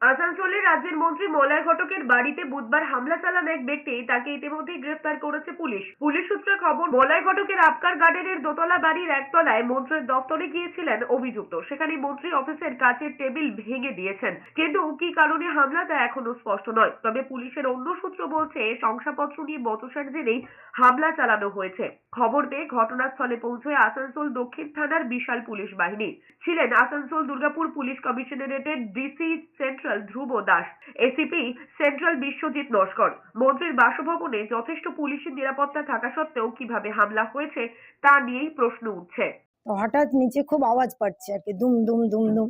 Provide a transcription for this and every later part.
আসানসোলে রাজ্যের মন্ত্রী মলয় ঘটকের বাড়িতে বুধবার হামলা চালান এক ব্যক্তি, তাকে ইতিমধ্যেই গ্রেফতার করেছে পুলিশ। পুলিশ সূত্রে খবর, মলয় ঘটকের আপকার গার্ডেনের দোতলা বাড়ির একতলায় মন্ত্রীর দপ্তরে গিয়েছিলেন অভিযুক্ত। সেখানে মন্ত্রী অফিসের কাচের টেবিল ভেঙে দিয়েছেন, কিন্তু কি কারণে হামলা তা এখনো স্পষ্ট নয়। তবে পুলিশের অন্য সূত্র বলছে শংসাপত্র নিয়ে বচসার জেরেই হামলা চালানো হয়েছে। খবর পেয়ে ঘটনাস্থলে পৌঁছয় আসানসোল দক্ষিণ থানার বিশাল পুলিশ বাহিনী। ছিলেন আসানসোল দুর্গাপুর পুলিশ কমিশনারেটের DC central Dhruba Das, ACP central Biswajit Naskar. মন্ত্রীর বাসভবনে যথেষ্ট পুলিশের নিরাপত্তা থাকা সত্ত্বেও কিভাবে হামলা হয়েছে তা নিয়েই প্রশ্ন উঠছে। তো হঠাৎ নিচে খুব আওয়াজ পাচ্ছে আর কি, দুম দুম দুম দুম।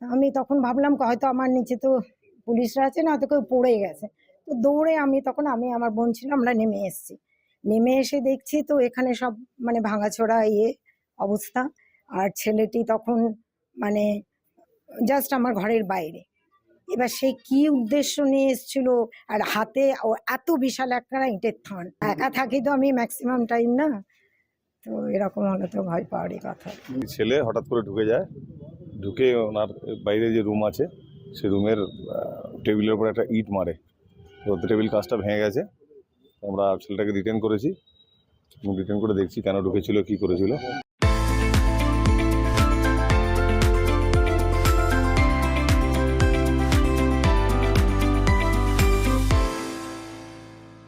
আমি তখন ভাবলাম হয়তো আমার নিচে তো পুলিশরা আছে, না তো কেউ পড়ে গেছে। তো দৌড়ে আমি আমার বোন ছিল, আমরা নেমে এসেছি। নেমে এসে দেখছি তো এখানে সব মানে ভাঙাচোরা অবস্থা। আর ছেলেটি তখন মানে জাস্ট আমার ঘরের বাইরে। এবার সে কি উদ্দেশ্য নিয়ে এসেছিল, আর হাতে এত বিশাল একটা ইটের থান। একা থাকি তো আমি ম্যাক্সিমাম টাইম, না তো এরকম হলে তো ভয় পাওয়ারই কথা। ছেলে হঠাৎ করে ঢুকে ওনার বাইরে যে রুম আছে সেই রুমের টেবিলের উপর একটা ইট মারে, তো টেবিল কাজটা ভেঙে গেছে। আমরা ছেলেটাকে ডিটেন করেছি, ডিটেন করে দেখছি কেন ঢুকেছিল, কি করেছিল।